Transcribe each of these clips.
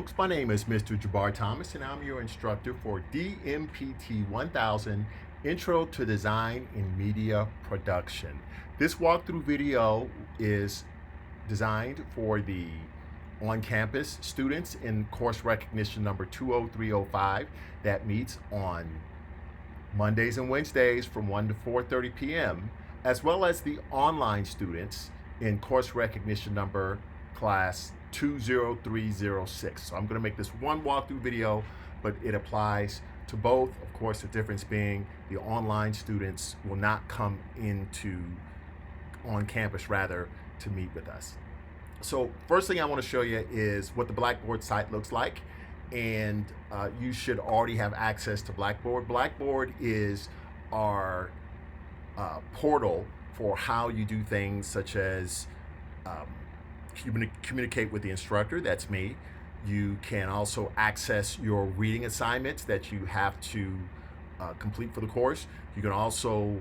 folks. My name is Mr. Jabbar Thomas, and I'm your instructor for Dmpt 1000 Intro to Design in Media Production. This walkthrough video is designed for the on-campus students in course recognition number 20305 that meets on Mondays and Wednesdays from 1 to 4:30 p.m., as well as the online students in course recognition number class 20306. So I'm going to make this one walkthrough video, but it applies to both. Of course, the difference being the online students will not come into on campus rather to meet with us. So first thing I want to show you is what the Blackboard site looks like, and you should already have access to Blackboard. Blackboard is our portal for how you do things such as communicate with the instructor, that's me. You can also access your reading assignments that you have to complete for the course. You can also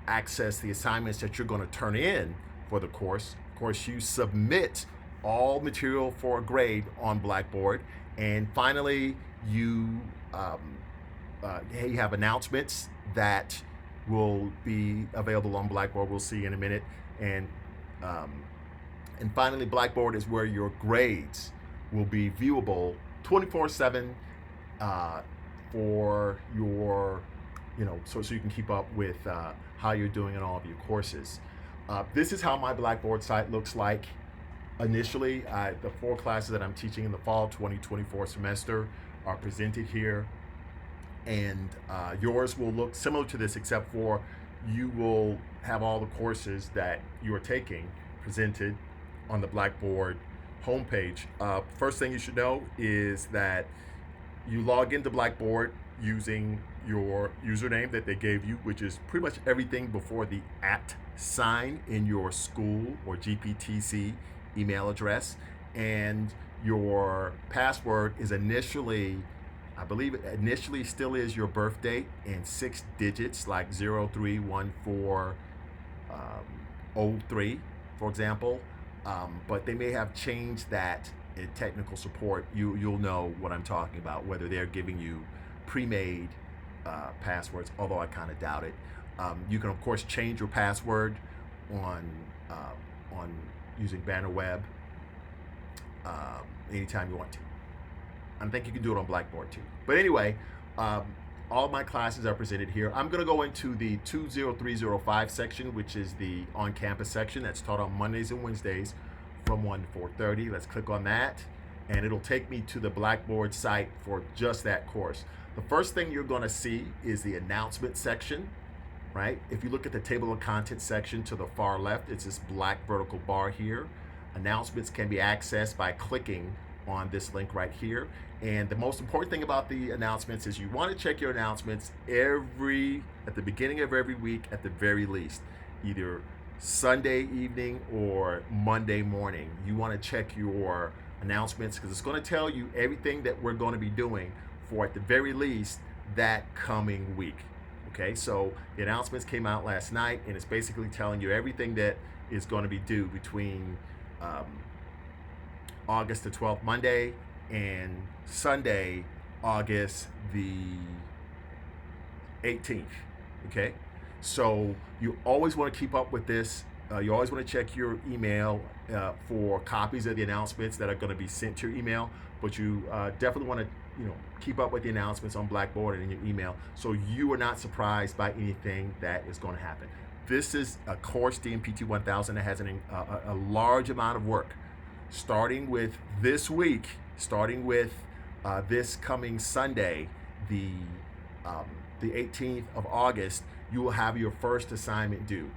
access the assignments that you're going to turn in for the course. Of course, you submit all material for a grade on Blackboard. And finally, you have announcements that will be available on Blackboard. We'll see in a minute. And finally, Blackboard is where your grades will be viewable 24/7 for your, so you can keep up with how you're doing in all of your courses. This is how my Blackboard site looks like initially. The 4 classes that I'm teaching in the fall 2024 semester are presented here, and yours will look similar to this, except for you will have all the courses that you are taking presented on the Blackboard homepage. First thing you should know is that you log into Blackboard using your username that they gave you, which is pretty much everything before the @ sign in your school or GPTC email address. And your password is initially, I believe it initially still is your birth date and 6 digits like 031403, for example. But they may have changed that in technical support. You'll know what I'm talking about, whether they're giving you pre-made passwords, although I kind of doubt it. You can of course change your password on using BannerWeb anytime you want to. I think you can do it on Blackboard too. But anyway, all of my classes are presented here. I'm going to go into the 20305 section, which is the on-campus section that's taught on Mondays and Wednesdays from 1 to 4:30. Let's click on that, and it'll take me to the Blackboard site for just that course. The first thing you're going to see is the announcement section, right? If you look at the table of contents section to the far left, it's this black vertical bar here. Announcements can be accessed by clicking on this link right here. And the most important thing about the announcements is you want to check your announcements at the beginning of every week at the very least, either Sunday evening or Monday morning. You want to check your announcements because it's going to tell you everything that we're going to be doing for at the very least that coming week. Okay, so the announcements came out last night, and it's basically telling you everything that is going to be due between August the 12th, Monday, and Sunday, August the 18th. Okay, so you always want to keep up with this. You always want to check your email for copies of the announcements that are going to be sent to your email, but you definitely want to keep up with the announcements on Blackboard and in your email so you are not surprised by anything that is going to happen. This is a course, Dmpt 1000, that has a large amount of work. Starting with this week, this coming Sunday, the 18th of August, you will have your first assignment due.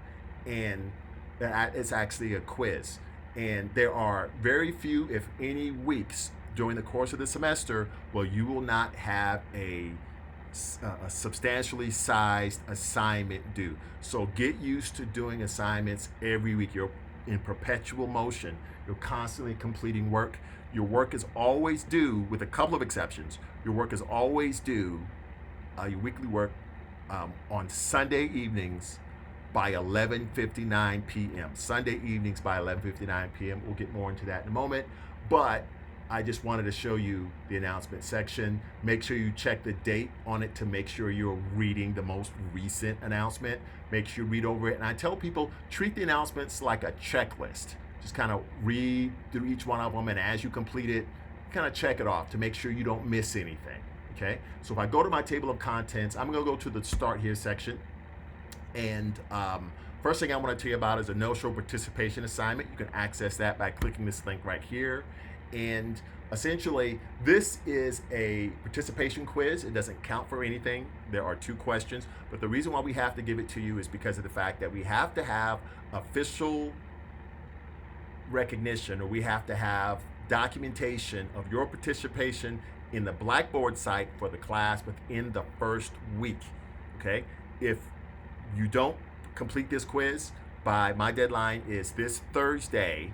And it's actually a quiz. And there are very few, if any, weeks during the course of the semester where you will not have a substantially sized assignment due. So get used to doing assignments every week. You're in perpetual motion. You're constantly completing work. Your work is always due, with a couple of exceptions. Your work is always due, your weekly work, on Sunday evenings by 11:59 p.m. Sunday evenings by 11:59 p.m. We'll get more into that in a moment. But I just wanted to show you the announcement section. Make sure you check the date on it to make sure you're reading the most recent announcement. Make sure you read over it. And I tell people, treat the announcements like a checklist. Just kind of read through each one of them, and as you complete it, kind of check it off to make sure you don't miss anything. Okay, so if I go to my table of contents, I'm going to go to the Start Here section. And first thing I want to tell you about is a no-show participation assignment. You can access that by clicking this link right here. And essentially, this is a participation quiz. It doesn't count for anything. There are 2 questions, but the reason why we have to give it to you is because of the fact that we have to have official recognition, or we have to have documentation of your participation in the Blackboard site for the class within the first week. Okay, if you don't complete this quiz by, my deadline is this Thursday,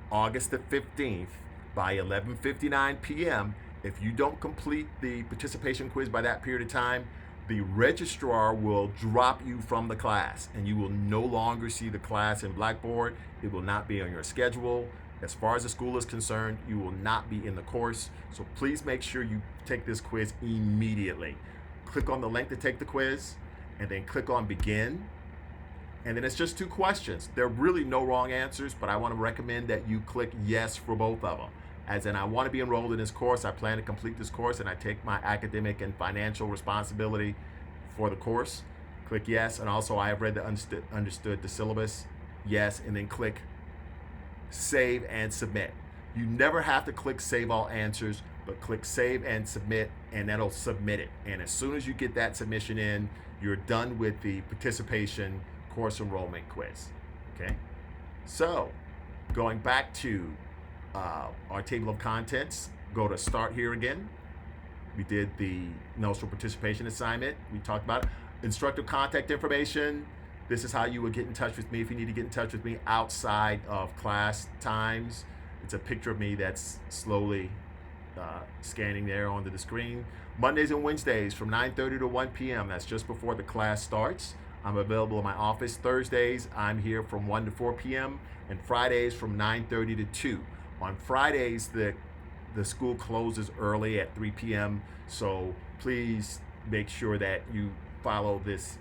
August the 15th by 11:59 p.m. If you don't complete the participation quiz by that period of time, the registrar will drop you from the class and you will no longer see the class in Blackboard. It will not be on your schedule. As far as the school is concerned, you will not be in the course. So please make sure you take this quiz immediately. Click on the link to take the quiz and then click on Begin. And then it's just 2 questions. There are really no wrong answers, but I want to recommend that you click yes for both of them. As in, I want to be enrolled in this course, I plan to complete this course, and I take my academic and financial responsibility for the course. Click yes, and also I have read the understood the syllabus, yes, and then click Save and Submit. You never have to click Save All Answers, but click Save and Submit, and that'll submit it. And as soon as you get that submission in, you're done with the participation course enrollment quiz. Okay, so going back to our table of contents, go to Start Here again. We did the no-show participation assignment. We talked about it. Instructor contact information. This is how you would get in touch with me if you need to get in touch with me outside of class times. It's a picture of me that's slowly scanning there onto the screen. Mondays and Wednesdays from 9:30 to 1 p.m. That's just before the class starts. I'm available in my office. Thursdays, I'm here from 1 to 4 p.m. and Fridays from 9:30 to 2. On Fridays, the school closes early at 3 p.m. So please make sure that you follow these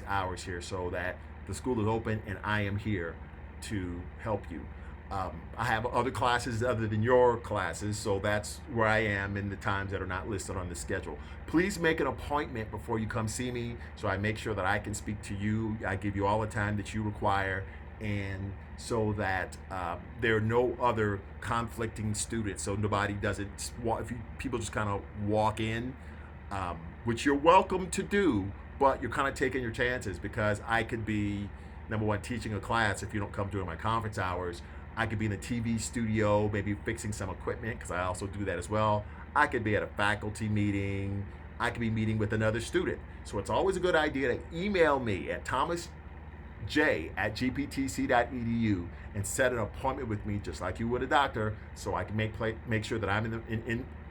hours here so that the school is open and I am here to help you. I have other classes other than your classes, so that's where I am in the times that are not listed on the schedule. Please make an appointment before you come see me so I make sure that I can speak to you. I give you all the time that you require, and so that there are no other conflicting students, so nobody doesn't people just kind of walk in, which you're welcome to do, but you're kind of taking your chances, because I could be, number one, teaching a class if you don't come during my conference hours. I could be in the TV studio, maybe fixing some equipment, because I also do that as well. I could be at a faculty meeting. I could be meeting with another student. So it's always a good idea to email me at thomasj@gptc.edu and set an appointment with me just like you would a doctor, so I can make sure that I'm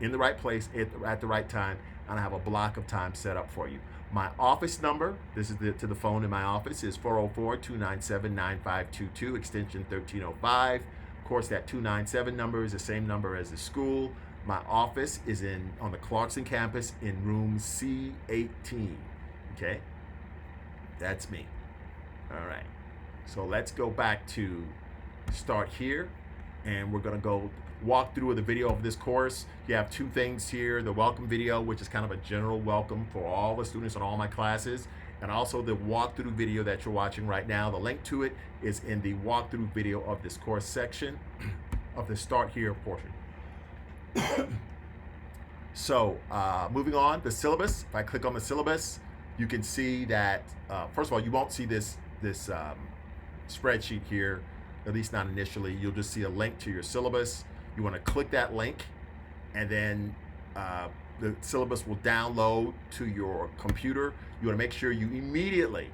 in the right place at the right time, and I have a block of time set up for you. My office number, this is to the phone in my office, is 404-297-9522, extension 1305. Of course, that 297 number is the same number as the school. My office is on the Clarkson campus in room C18. Okay, that's me. All right, so let's go back to Start Here, and we're gonna go walk through the video of this course. You have 2 things here: the welcome video, which is kind of a general welcome for all the students in all my classes, and also the walkthrough video that you're watching right now. The link to it is in the walkthrough video of this course section of the Start Here portion. So moving on, the syllabus. If I click on the syllabus, you can see that first of all, you won't see this spreadsheet here, at least not initially. You'll just see a link to your syllabus. You want to click that link, and then the syllabus will download to your computer. You want to make sure you immediately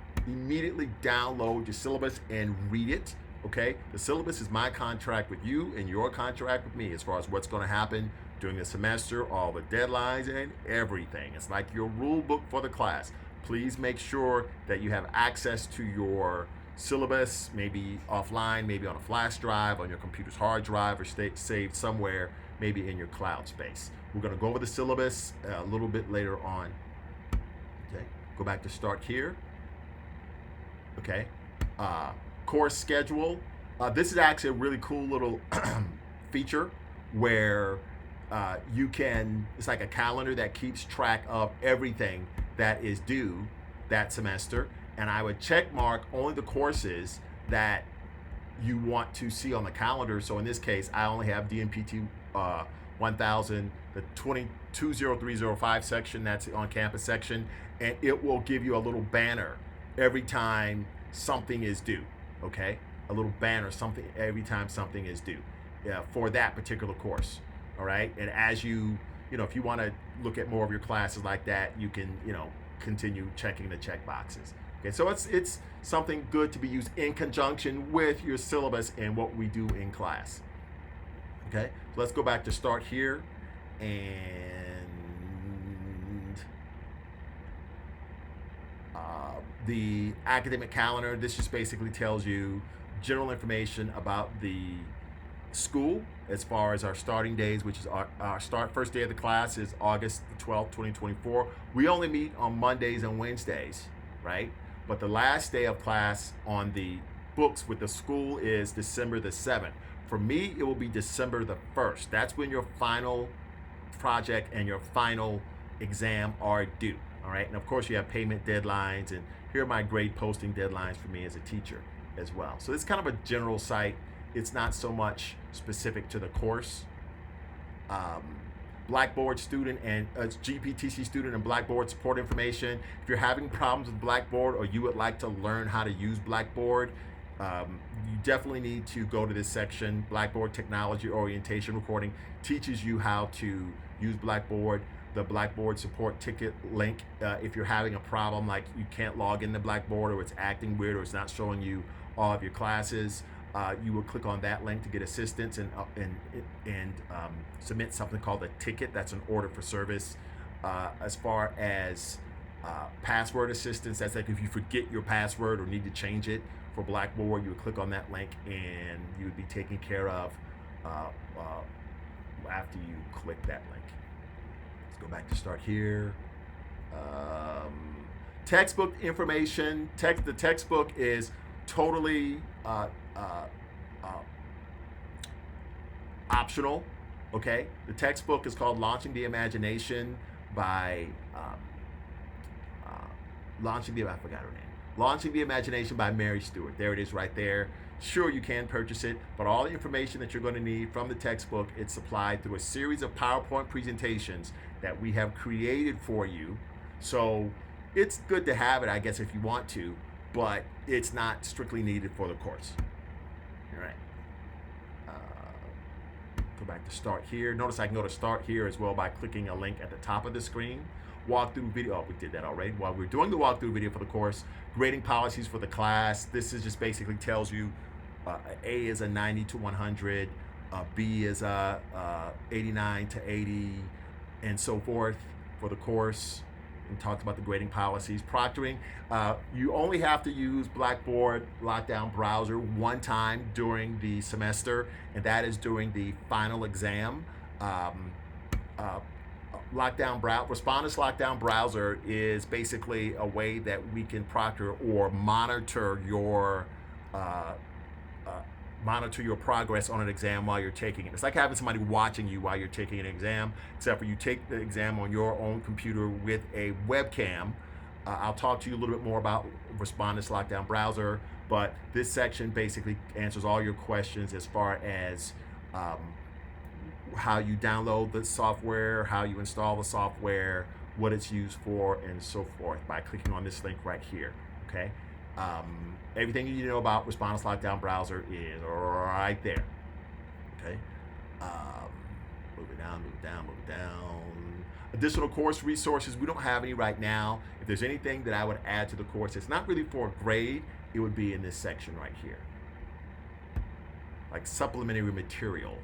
download your syllabus and read it. Okay, the syllabus is my contract with you and your contract with me as far as what's going to happen during the semester, all the deadlines and everything. It's like your rule book for the class. Please make sure that you have access to your syllabus, maybe offline, maybe on a flash drive, on your computer's hard drive, or saved somewhere maybe in your cloud space. We're going to go over the syllabus a little bit later on. Okay, go back to start here. Okay, course schedule. This is actually a really cool little feature where you can, it's like a calendar that keeps track of everything that is due that semester. And I would check mark only the courses that you want to see on the calendar. So in this case, I only have Dmpt 1000, the 20305 section, that's the on-campus section, and it will give you a little banner every time something is due, okay? A little banner, something every time something is due for that particular course, all right? And as you know, if you want to look at more of your classes like that, you can, continue checking the check boxes. Okay, so it's something good to be used in conjunction with your syllabus and what we do in class. Okay, so let's go back to start here, and the academic calendar. This just basically tells you general information about the school as far as our starting days, which is our first day of the class is August the 12th, 2024. We only meet on Mondays and Wednesdays, right? But the last day of class on the books with the school is December the 7th. For me, it will be December the 1st. That's when your final project and your final exam are due, all right? And of course, you have payment deadlines, and here are my grade posting deadlines for me as a teacher as well. So it's kind of a general site. It's not so much specific to the course. Blackboard student and GPTC student and Blackboard support information. If you're having problems with Blackboard or you would like to learn how to use Blackboard, you definitely need to go to this section. Blackboard Technology Orientation Recording teaches you how to use Blackboard. The Blackboard support ticket link, if you're having a problem like you can't log into Blackboard or it's acting weird or it's not showing you all of your classes, you will click on that link to get assistance and submit something called a ticket. That's an order for service. As far as password assistance, that's like if you forget your password or need to change it for Blackboard, you would click on that link and you would be taken care of after you click that link. Let's go back to start here. Textbook information. The textbook is totally optional. Okay, the textbook is called Launching the Imagination by Launching the Imagination by Mary Stewart. There it is right there. Sure, you can purchase it, but all the information that you're going to need from the textbook, it's supplied through a series of PowerPoint presentations that we have created for you. So it's good to have it, I guess, if you want to, but it's not strictly needed for the course. All right. Go back to start here. Notice I can go to start here as well by clicking a link at the top of the screen. Walkthrough video. Oh, we did that already. While we're doing the walkthrough video for the course, grading policies for the class. This is just basically tells you A is a 90 to 100, B is a 89 to 80, and so forth for the course. And talks about the grading policies. Proctoring, you only have to use Blackboard Lockdown Browser one time during the semester, and that is during the final exam. Respondus Lockdown Browser is basically a way that we can proctor or monitor your progress on an exam while you're taking it. It's like having somebody watching you while you're taking an exam, except for you take the exam on your own computer with a webcam. I'll talk to you a little bit more about Respondus Lockdown Browser, but this section basically answers all your questions as far as how you download the software, how you install the software, what it's used for, and so forth by clicking on this link right here, okay? Everything you need to know about Respondus Lockdown Browser is right there, okay? Move it down. Additional course resources, we don't have any right now. If there's anything that I would add to the course, it's not really for a grade, it would be in this section right here. Like supplementary material.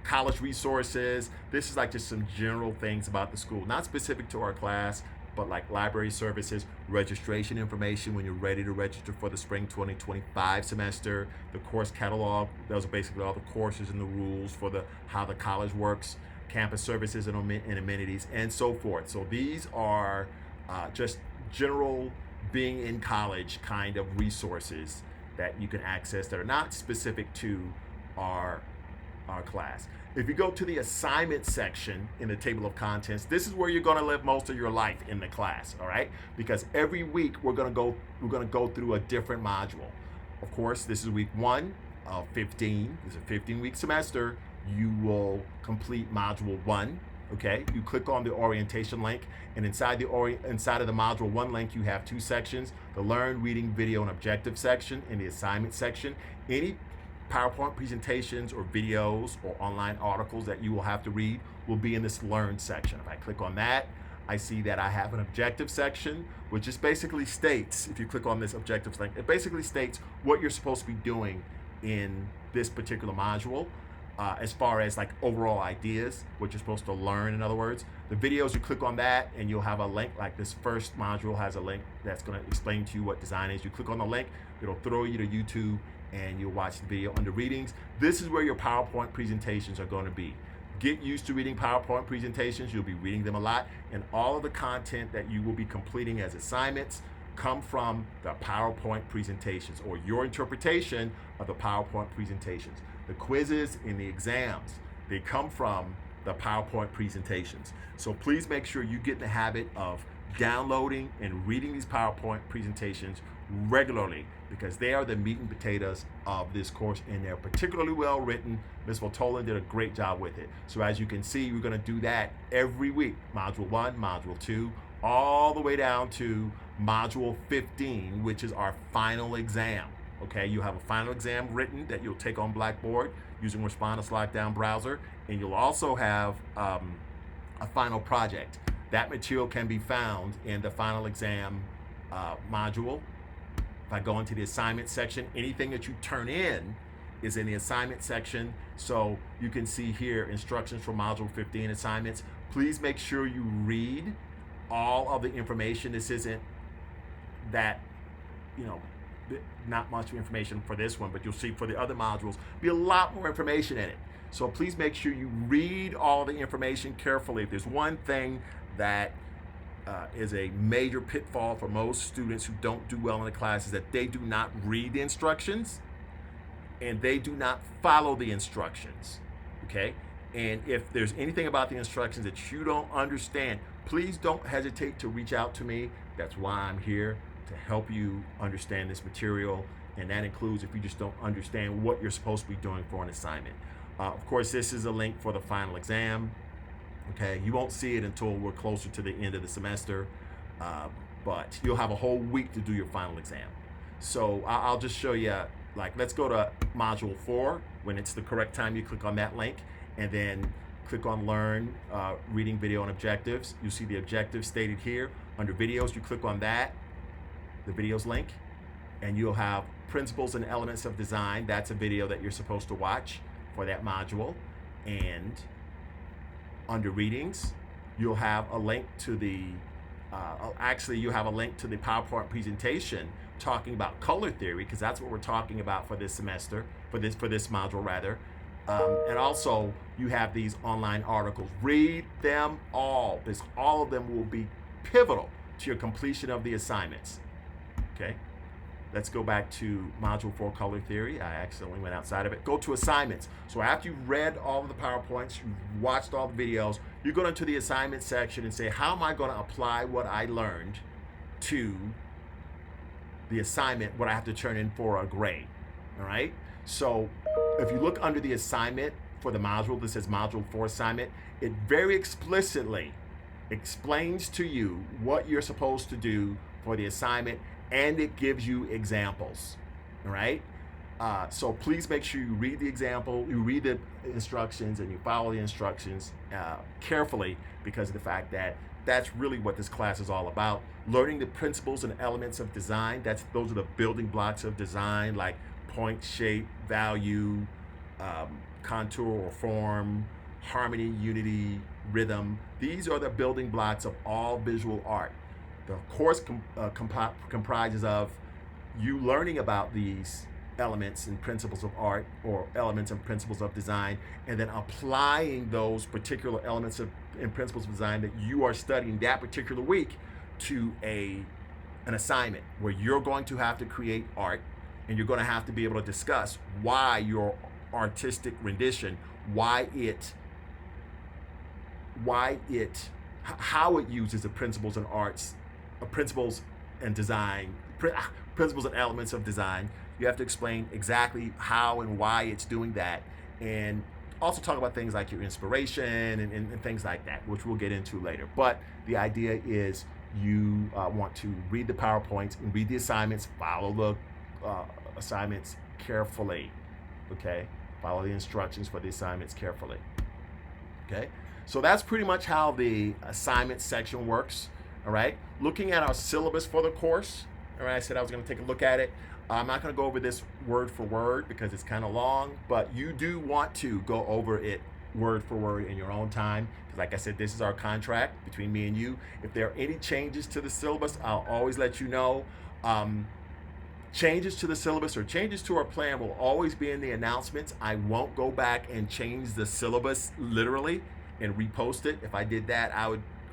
College resources, this is like just some general things about the school, not specific to our class, but like library services, registration information when you're ready to register for the spring 2025 semester, the course catalog, those are basically all the courses and the rules for how the college works, campus services and amenities, and so forth. So these are just general being in college kind of resources that you can access that are not specific to our class. If you go to the assignment section in the table of contents, this is where you're going to live most of your life in the class, all right? Because every week we're going to go through a different module. Of course, this is week 1 of 15. It's a 15-week semester. You will complete module 1. Okay, you click on the orientation link, and inside of the module 1 link, you have 2 sections: the learn, reading, video, and objective section, and the assignment section. Any PowerPoint presentations or videos or online articles that you will have to read will be in this learn section. If I click on that, I see that I have an objective section, which just basically states, if you click on this objectives link, it basically states what you're supposed to be doing in this particular module. As far as like overall ideas, what you're supposed to learn, in other words. The videos, you click on that and you'll have a link, like this first module has a link that's going to explain to you what design is. You click on the link, it'll throw you to YouTube and you'll watch the video. Under readings, this is where your PowerPoint presentations are going to be. Get used to reading PowerPoint presentations. You'll be reading them a lot, and all of the content that you will be completing as assignments come from the PowerPoint presentations, or your interpretation of the PowerPoint presentations. The quizzes and the exams, they come from the PowerPoint presentations. So please make sure you get in the habit of downloading and reading these PowerPoint presentations regularly, because they are the meat and potatoes of this course, and they're particularly well written. Ms. Voltolan did a great job with it. So as you can see, we're going to do that every week. Module 1, Module 2, all the way down to Module 15, which is our final exam. Okay, you have a final exam written that you'll take on Blackboard using Respondus Lockdown Browser, and you'll also have a final project. That material can be found in the final exam module. If I go into the assignment section, anything that you turn in is in the assignment section. So you can see here instructions for Module 15 assignments. Please make sure you read all of the information. This isn't that, not much information for this one, but you'll see for the other modules, be a lot more information in it. So please make sure you read all the information carefully. If there's one thing that is a major pitfall for most students who don't do well in the class, is that they do not read the instructions and they do not follow the instructions, okay? And if there's anything about the instructions that you don't understand, please don't hesitate to reach out to me. That's why I'm here, to help you understand this material, and that includes if you just don't understand what you're supposed to be doing for an assignment. Of course, this is a link for the final exam. Okay, you won't see it until we're closer to the end of the semester, but you'll have a whole week to do your final exam. So I'll just show you, like, let's go to Module 4. When it's the correct time, you click on that link and then click on Learn, Reading, Video, and Objectives. You see the objectives stated here. Under Videos, you click on that, the videos link, and you'll have Principles and Elements of Design. That's a video that you're supposed to watch for that module. And under Readings, you'll have a link to the you have a link to the PowerPoint presentation talking about color theory, because that's what we're talking about for this semester, for this module rather. And also you have these online articles. Read them all, because all of them will be pivotal to your completion of the assignments. Okay, let's go back to Module 4, Color Theory. I accidentally went outside of it. Go to Assignments. So after you've read all of the PowerPoints, you've watched all the videos, you go into the assignment section and say, how am I going to apply what I learned to the assignment, what I have to turn in for a grade? All right, so if you look under the assignment for the module that says Module 4 Assignment, it very explicitly explains to you what you're supposed to do for the assignment, and it gives you examples. All right, so please make sure you read the example, you read the instructions, and you follow the instructions carefully, because of the fact that that's really what this class is all about. Learning the principles and elements of design. Those are the building blocks of design, like point, shape, value, contour or form, harmony, unity, rhythm. These are the building blocks of all visual art. The course comprises of you learning about these elements and principles of art, or elements and principles of design, and then applying those particular elements and principles of design that you are studying that particular week to an assignment where you're going to have to create art, and you're going to have to be able to discuss why your artistic rendition, how it uses the principles and principles and design, principles and elements of design. You have to explain exactly how and why it's doing that, and also talk about things like your inspiration and things like that, which we'll get into later. But the idea is you want to read the PowerPoints and read the assignments, follow the assignments carefully, okay? Follow the instructions for the assignments carefully, okay? So that's pretty much how the assignment section works, all right? Looking at our syllabus for the course, all right, I said I was gonna take a look at it. I'm not gonna go over this word for word because it's kind of long, but you do want to go over it word for word in your own time. Because like I said, this is our contract between me and you. If there are any changes to the syllabus, I'll always let you know. Changes to the syllabus or changes to our plan will always be in the announcements. I won't go back and change the syllabus literally and repost it. If I did that,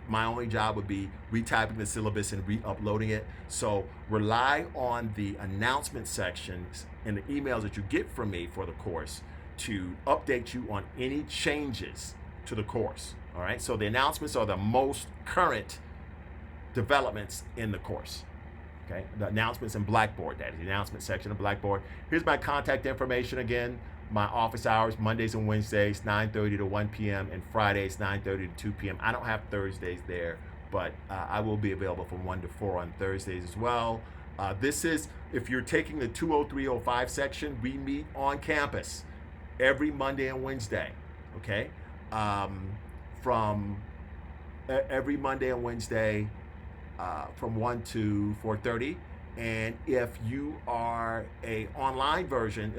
my only job would be retyping the syllabus and re-uploading it. So rely on the announcement sections and the emails that you get from me for the course to update you on any changes to the course. All right, so the announcements are the most current developments in the course. Okay, the announcements in Blackboard, that is the announcement section of Blackboard. Here's my contact information again. My office hours, Mondays and Wednesdays, 9:30 to 1 p.m. and Fridays, 9:30 to 2 p.m. I don't have Thursdays there, but I will be available from 1 to 4 on Thursdays as well. This is, if you're taking the 20305 section, we meet on campus every Monday and Wednesday, okay? From every Monday and Wednesday from 1 to 4:30. And if you are an online person,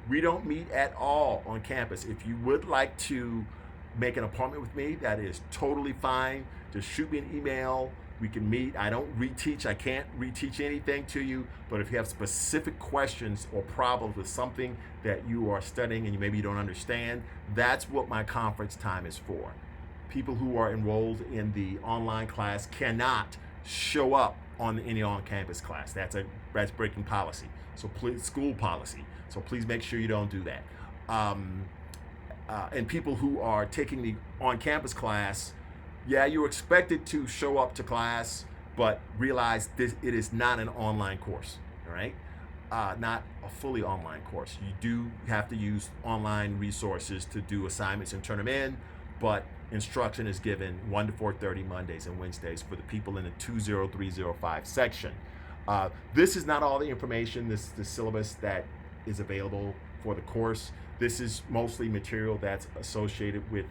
we don't meet at all on campus. If you would like to make an appointment with me, that is totally fine. Just shoot me an email. We can meet. I don't reteach. I can't reteach anything to you. But if you have specific questions or problems with something that you are studying and maybe you don't understand, that's what my conference time is for. People who are enrolled in the online class cannot show up on any on-campus class. That's breaking policy. So please, school policy. So please make sure you don't do that. And people who are taking the on-campus class, yeah, you're expected to show up to class, but realize it is not an online course. All right, not a fully online course. You do have to use online resources to do assignments and turn them in, but instruction is given 1 to 4:30 Mondays and Wednesdays for the people in the 20305 section. This is not all the information, the syllabus that is available for the course. This is mostly material that's associated with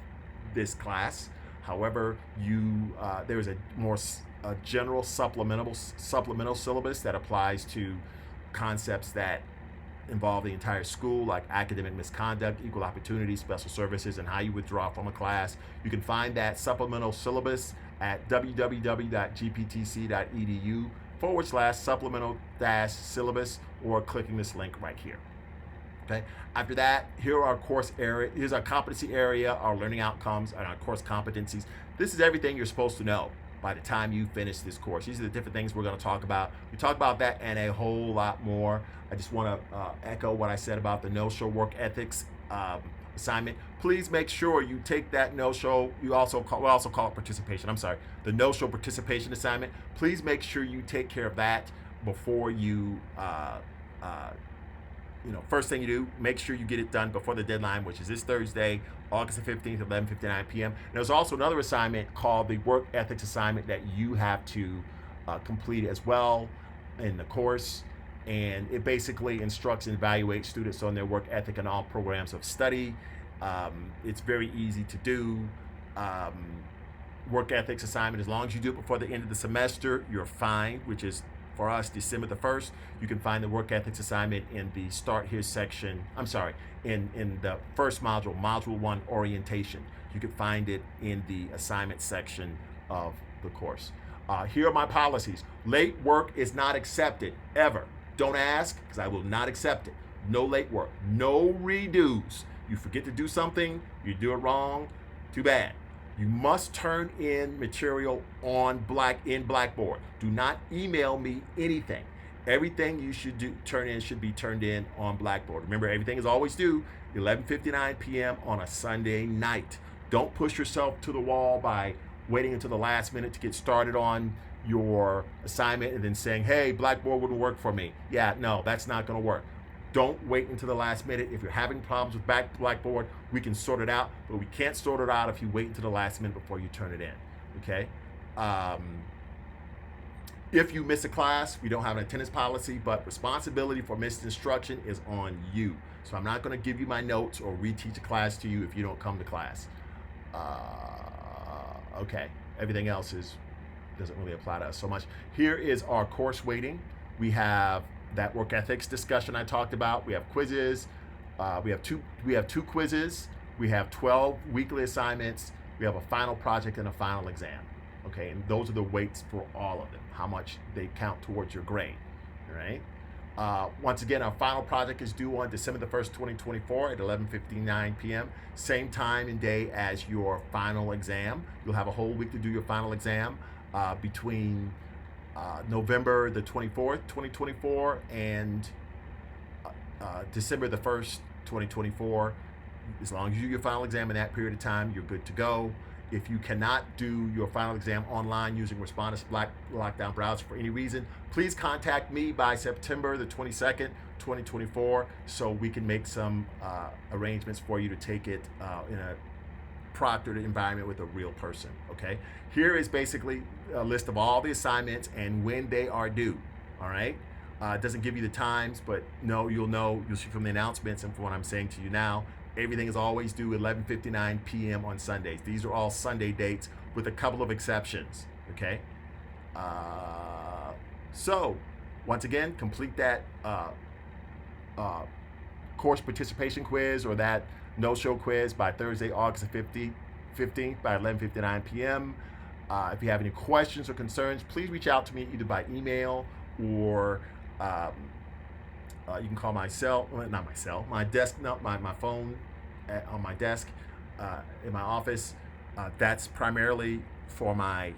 this class. However, there's a general supplemental syllabus that applies to concepts that involve the entire school, like academic misconduct, equal opportunity, special services, and how you withdraw from a class. You can find that supplemental syllabus at www.gptc.edu/supplemental-syllabus, or clicking this link right here. Okay. After that, here are our course area. Here's our competency area, our learning outcomes, and our course competencies. This is everything you're supposed to know by the time you finish this course. These are the different things we're going to talk about. We talk about that and a whole lot more. I just want to echo what I said about the no-show work ethics assignment. Please make sure you take that no-show. We also call it participation. I'm sorry, the no-show participation assignment. Please make sure you take care of that before you. First thing you do, make sure you get it done before the deadline, which is this Thursday, August the 15th, 11:59 p.m. And there's also another assignment called the work ethics assignment that you have to complete as well in the course. And it basically instructs and evaluates students on their work ethic and all programs of study. It's very easy to do. Work ethics assignment, as long as you do it before the end of the semester, you're fine, which is for us, December the 1st. You can find the work ethics assignment in the Start Here section. I'm sorry, in the first module, Module 1, Orientation. You can find it in the assignment section of the course. Here are my policies. Late work is not accepted, ever. Don't ask, because I will not accept it. No late work. No redos. You forget to do something, you do it wrong, too bad. You must turn in material on Blackboard. Do not email me anything. Everything you should should be turned in on Blackboard. Remember, everything is always due 11:59 p.m. on a Sunday night. Don't push yourself to the wall by waiting until the last minute to get started on your assignment and then saying, hey, Blackboard wouldn't work for me. Yeah, no, that's not going to work. Don't wait until the last minute. If you're having problems with Blackboard, we can sort it out, but we can't sort it out if you wait until the last minute before you turn it in, okay? If you miss a class, we don't have an attendance policy, but responsibility for missed instruction is on you. So I'm not going to give you my notes or reteach a class to you if you don't come to class. Okay, everything else doesn't really apply to us so much. Here is our course weighting. We have that work ethics discussion I talked about. We have quizzes. We have two quizzes. We have 12 weekly assignments. We have a final project and a final exam. Okay, and those are the weights for all of them, how much they count towards your grade, all right? Once again, our final project is due on December the 1st, 2024 at 11:59 p.m. Same time and day as your final exam. You'll have a whole week to do your final exam between November the 24th, 2024 and December the 1st, 2024. As long as you do your final exam in that period of time, you're good to go. If you cannot do your final exam online using Respondus Lockdown Browser for any reason, please contact me by September the 22nd, 2024, so we can make some arrangements for you to take it in a proctored environment with a real person, okay? Here is basically a list of all the assignments and when they are due, all right? It doesn't give you the times, but you'll see from the announcements and from what I'm saying to you now, everything is always due 11:59 p.m. on Sundays. These are all Sunday dates with a couple of exceptions, okay? So, once again, complete that course participation quiz or that no-show quiz by Thursday, August 15th by 11:59 p.m. If you have any questions or concerns, please reach out to me either by email or you can call my phone on my desk in my office. That's primarily for my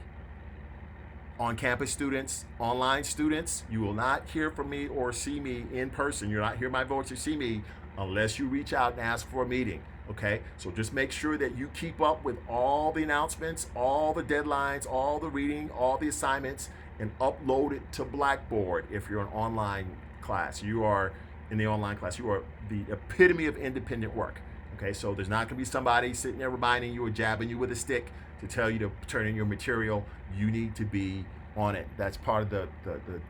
on-campus students. Online students, you will not hear from me or see me in person. You'll not hear my voice or see me unless you reach out and ask for a meeting, okay? So just make sure that you keep up with all the announcements, all the deadlines, all the reading, all the assignments, and upload it to Blackboard if you're an online class. You are in the online class. You are the epitome of independent work. Okay, so there's not going to be somebody sitting there reminding you or jabbing you with a stick to tell you to turn in your material. You need to be on it. That's part of the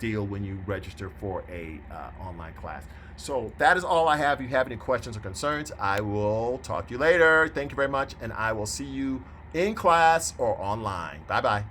deal when you register for a online class. So that is all I have. If you have any questions or concerns, I will talk to you later. Thank you very much, and I will see you in class or online. Bye-bye.